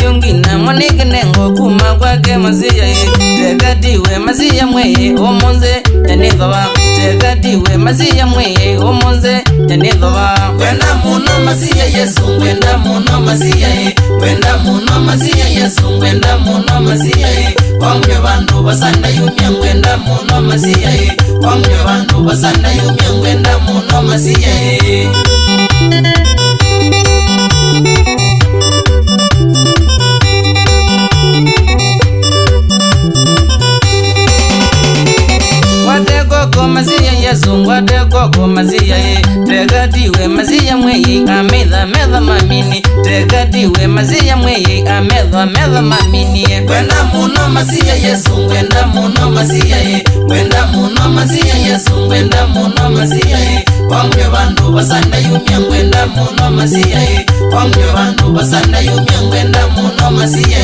Yungi na monike nengo kuma kwake Masia tekatiwe Masia mwe omonze yanithoba tekatiwe Masia mwe omonze yanithoba kwenda muno Masia Yesu kwenda muno Masia kwenda muno Masia Yesu kwenda muno Masia wamwe bantu basanda yumya kwenda muno Masia wamwe bantu basanda yumya kwenda muno Masia Koko Masia Yesu ngwate koko Masia tekatiwe Masia mwe amedha medha mamini tekatiwe Masia mwe amedha medha mamini kwenda muno Masia Yesu kwenda muno Masia kwenda muno Masia Yesu kwenda muno Masia wamwe bantu basanda yumya kwenda muno Masia wamwe bantu basanda yumya kwenda muno Masia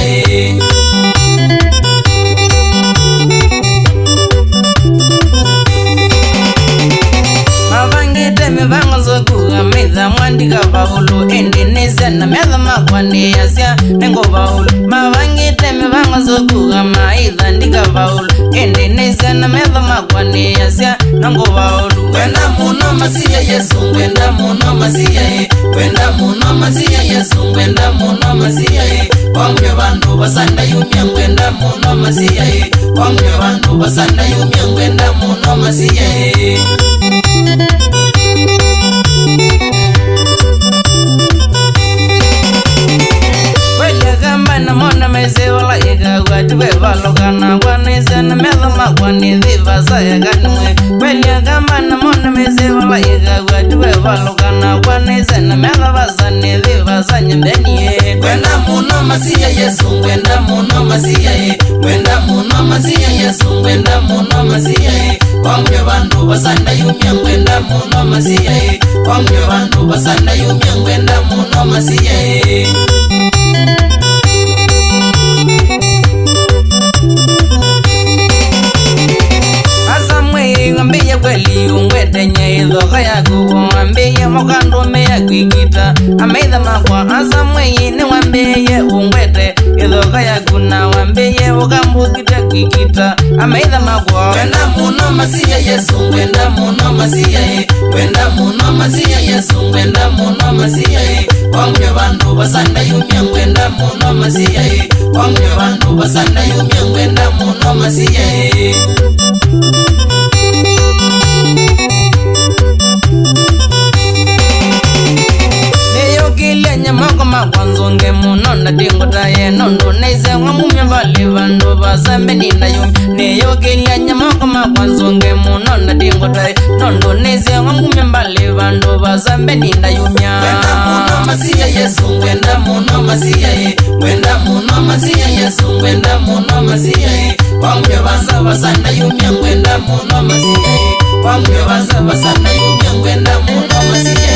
Mivango zoku amedha mwandika Paulo Endinese na medha makwani Asia nengo Paulo Mavangite mivango zoku amaidha ndika Paulo Endinese na medha makwani Asia nengo Paulo kwenda muno Masia Yesu kwenda muno Masia kwenda muno Masia Yesu kwenda muno Masia wamwe bantu basanda yumya kwenda muno Masia wamwe bantu basanda yumya kwenda muno Masia Mona mese wala ega watuwe valokana kwanese na medha makwani dhiva saya ganwe Welia gamba na mona mese wala ega watuwe valokana kwanese na medha vasani dhiva sanya mbenie kwenda muno Masia Yesu kwenda muno Masia kwenda muno Masia Yesu kwenda muno Masia wamwe bantu basanda yumya kwenda muno Masia wamwe bantu basanda yumya kwenda muno Masia Ngambia kweli ungwete nyeidho kaya kuko ngambia mokando meya kwikita ameidha makwa asa mweyi ni ngambia ungwete idho kaya kuna ngambia ukambukite kwikita ameidha makwa kwenda muno Masia Yesu kwenda muno Masia kwenda muno Masia Yesu kwenda muno Masia wamwe bantu basanda yumya kwenda muno Masia wamwe bantu basanda yumya kwenda muno Masia Nyamako makwanzonge muno na dingo taye nondo neze wamumya vali vandu vasambe ninda yumi neyogelya nyamako makwanzonge muno na dingo taye nondo neze wamumya vali vandu vasambe ninda yumya kwenda muno Masia Yesu kwenda muno Masia kwenda muno Masia Yesu kwenda muno Masia wamwe basa basanda yumya kwenda muno Masia wamwe basa basanda yumya kwenda muno Masia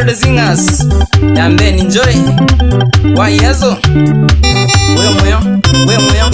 The singers and then enjoy why yeso we moyo